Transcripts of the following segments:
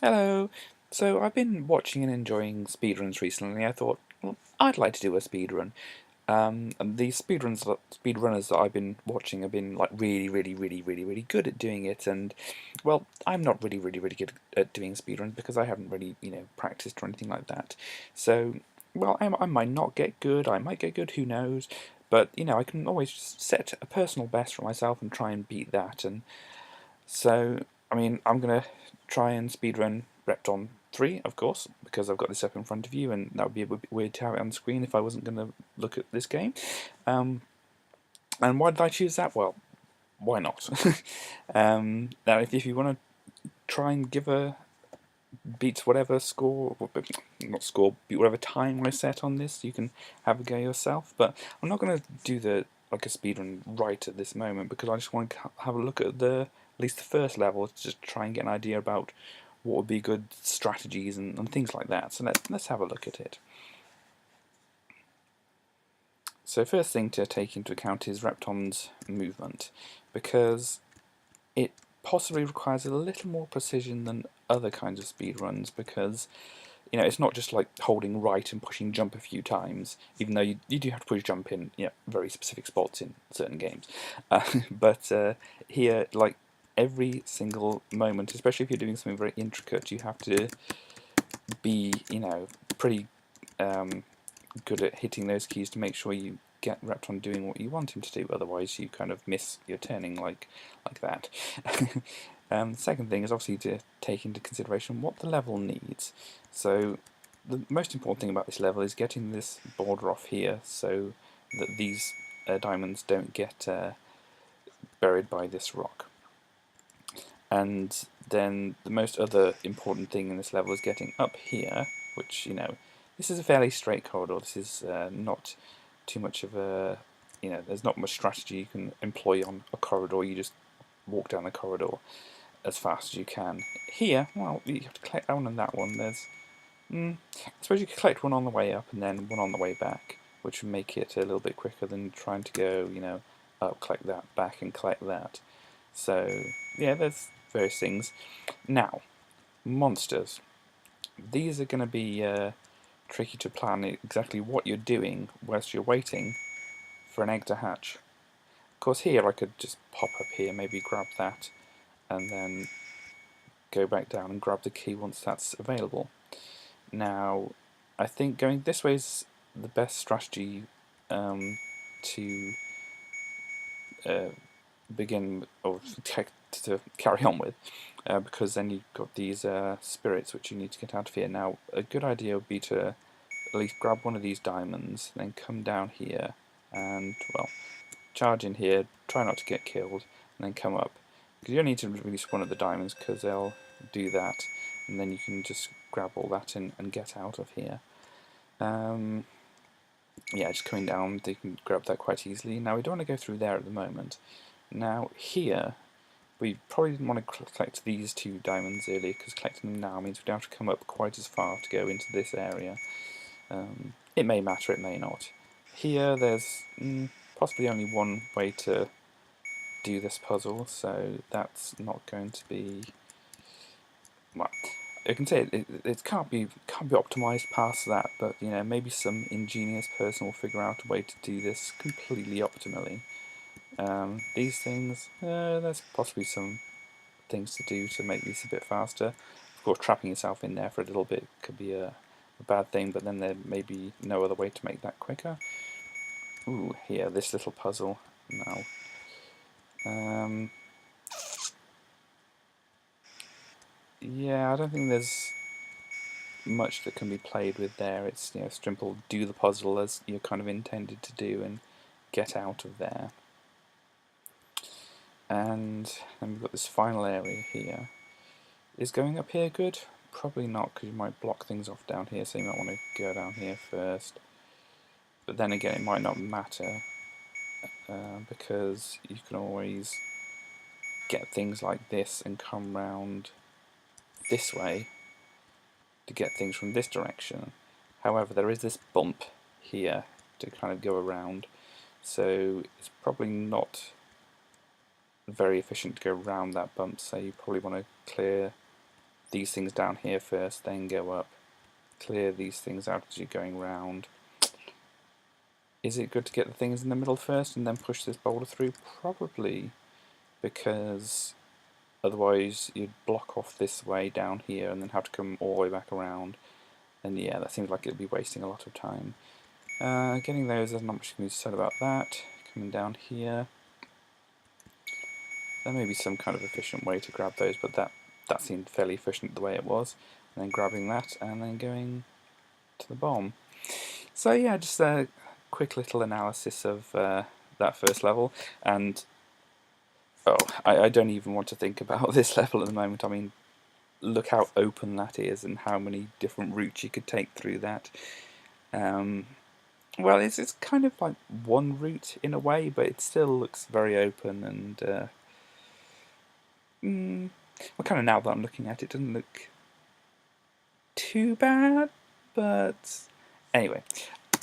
Hello. So I've been watching and enjoying speedruns recently. I thought, well, I'd like to do a speedrun. And these speedrunners that I've been watching have been like really good at doing it. And well, I'm not really good at doing speedruns because I haven't really, practiced or anything like that. So, well, I might not get good. I might get good. Who knows? But I can always just set a personal best for myself and try and beat that. And so, I mean, I'm gonna try and speedrun Repton 3, of course, because I've got this up in front of you, and that would be a bit weird to have it on the screen if I wasn't gonna look at this game. Um, and why did I choose that? Well, why not? Now, if you want to try and give a beat whatever score, not score, beat whatever time I set on this, you can have a go yourself. But I'm not gonna do the like a speedrun right at this moment because I just want to have a look at at least the first level to just try and get an idea about what would be good strategies and things like that. So let's have a look at it. So first thing to take into account is Repton's movement, because it possibly requires a little more precision than other kinds of speedruns, because it's not just like holding right and pushing jump a few times, even though you do have to push jump in very specific spots in certain games. But here, like every single moment, especially if you're doing something very intricate, you have to be, pretty good at hitting those keys to make sure you get Repton doing what you want him to do. Otherwise, you kind of miss your turning like that. The second thing is obviously to take into consideration what the level needs. So the most important thing about this level is getting this border off here so that these diamonds don't get buried by this rock. And then the most other important thing in this level is getting up here, which, this is a fairly straight corridor. This is not too much of a, there's not much strategy you can employ on a corridor. You just walk down the corridor as fast as you can. Here, well, you have to collect that one and that one. I suppose you could collect one on the way up and then one on the way back, which would make it a little bit quicker than trying to go, up, collect that, back, and collect that. So, yeah, there's various things. Now, monsters. These are going to be tricky to plan exactly what you're doing whilst you're waiting for an egg to hatch. Of course, here I could just pop up here, maybe grab that, and then go back down and grab the key once that's available. Now, I think going this way is the best strategy to begin or to carry on with, because then you've got these spirits which you need to get out of here. Now, a good idea would be to at least grab one of these diamonds, then come down here and, well, charge in here, try not to get killed, and then come up. Because you don't need to release one of the diamonds because they'll do that, and then you can just grab all that and get out of here. Yeah, just coming down, you can grab that quite easily. Now, we don't want to go through there at the moment. Now, here, we probably didn't want to collect these two diamonds earlier, because collecting them now means we don't have to come up quite as far to go into this area. It may matter, it may not. Here, there's possibly only one way to do this puzzle, so that's not going to be... well, I can say it can't be optimized past that, but maybe some ingenious person will figure out a way to do this completely optimally. These things, there's possibly some things to do to make these a bit faster. Of course, trapping yourself in there for a little bit could be a bad thing, but then there may be no other way to make that quicker. Ooh, here, this little puzzle now. Yeah, I don't think there's much that can be played with there. It's simple, do the puzzle as you're kind of intended to do and get out of there. And then we've got this final area here. Is going up here good? Probably not, because you might block things off down here, so you might want to go down here first. But then again, it might not matter, because you can always get things like this and come round this way to get things from this direction. However, there is this bump here to kind of go around, so it's probably not very efficient to go around that bump, so you probably want to clear these things down here first, then go up. Clear these things out as you're going round. Is it good to get the things in the middle first and then push this boulder through? Probably, because otherwise you'd block off this way down here and then have to come all the way back around. And yeah, that seems like it'd be wasting a lot of time. Getting those, there's not much can be said about that. Coming down here, there may be some kind of efficient way to grab those, but that seemed fairly efficient the way it was. And then grabbing that and then going to the bomb. So yeah, just a quick little analysis of that first level, and oh, I don't even want to think about this level at the moment. I mean, look how open that is and how many different routes you could take through that. Well, it's kind of like one route in a way, but it still looks very open, and well, kind of now that I'm looking at it, doesn't look too bad, but anyway,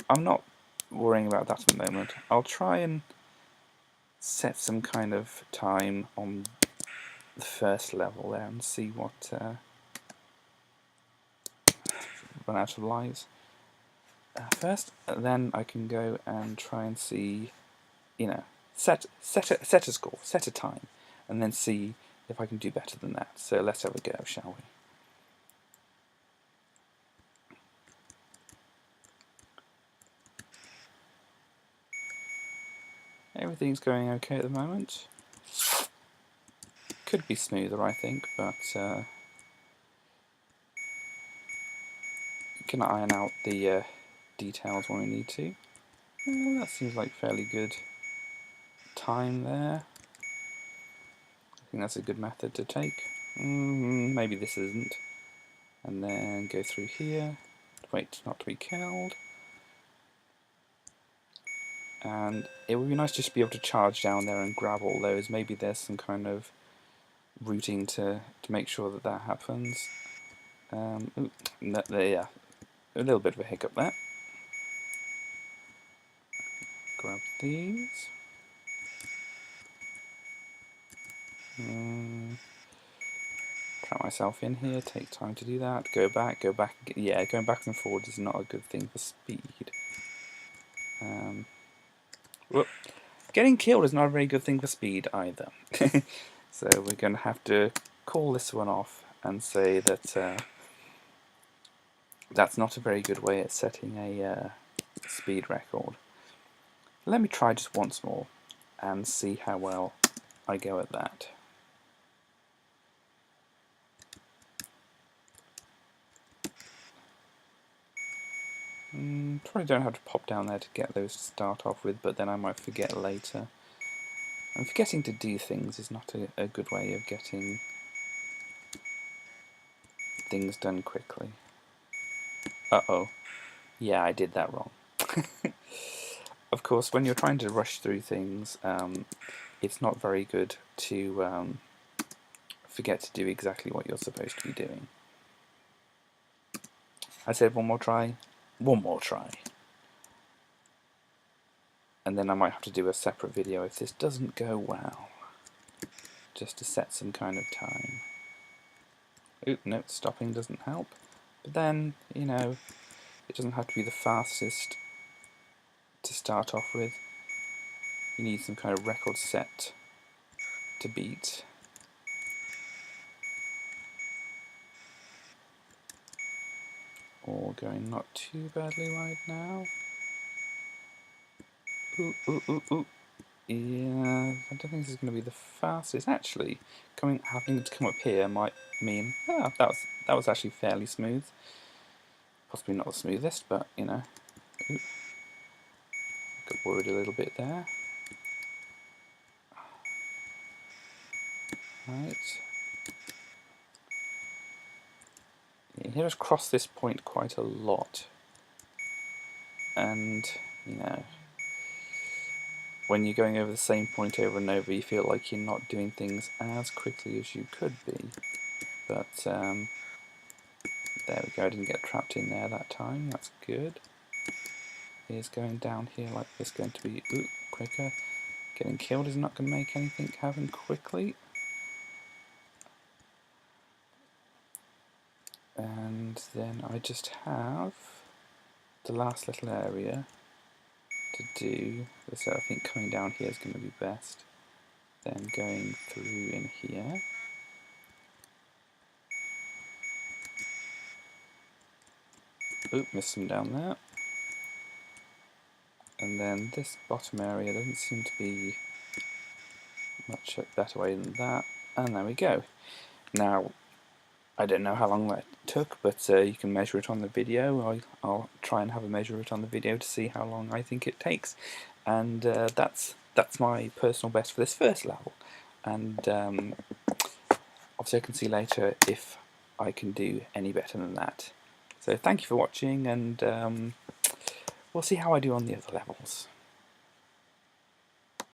I'm not worrying about that at the moment. I'll try and set some kind of time on the first level there and see what run out of lives first. Then I can go and try and see, you know, set a score, set a time, and then see if I can do better than that. So let's have a go, shall we? Everything's going okay at the moment. Could be smoother, I think, but can iron out the details when we need to. That seems like fairly good time there. I think that's a good method to take. Maybe this isn't. And then go through here. Wait, not to be killed. And it would be nice just to be able to charge down there and grab all those. Maybe there's some kind of routing to make sure that that happens. Yeah, a little bit of a hiccup there. Grab these. Trap myself in here, take time to do that. Go back. Yeah, going back and forward is not a good thing for speed. Whoop. Getting killed is not a very good thing for speed either. So we're going to have to call this one off and say that that's not a very good way at setting a speed record. Let me try just once more and see how well I go at that. Probably don't have to pop down there to get those to start off with, but then I might forget later. And forgetting to do things is not a good way of getting things done quickly. Uh-oh. Yeah, I did that wrong. Of course, when you're trying to rush through things, it's not very good to forget to do exactly what you're supposed to be doing. I said one more try. One more try. And then I might have to do a separate video if this doesn't go well, just to set some kind of time. Oop, no, stopping doesn't help. But then, you know, it doesn't have to be the fastest to start off with. You need some kind of record set to beat. All going not too badly right now. Ooh. Yeah, I don't think this is going to be the fastest. Actually, having to come up here might mean that was actually fairly smooth. Possibly not the smoothest, but you know. Ooh. Got worried a little bit there. Right. You hear us cross this point quite a lot, and you know, when you're going over the same point over and over, you feel like you're not doing things as quickly as you could be. But there we go, I didn't get trapped in there that time, that's good. Is going down here like this going to be quicker? Getting killed is not going to make anything happen quickly. and then I just have the last little area to do. So I think coming down here is going to be best. Then going through in here. Oop, missed some down there. And then this bottom area doesn't seem to be much better way than that. And there we go. Now, I don't know how long that took, but you can measure it on the video. I'll try and have a measure it on the video to see how long I think it takes. And that's my personal best for this first level. And obviously I can see later if I can do any better than that. So thank you for watching, and we'll see how I do on the other levels.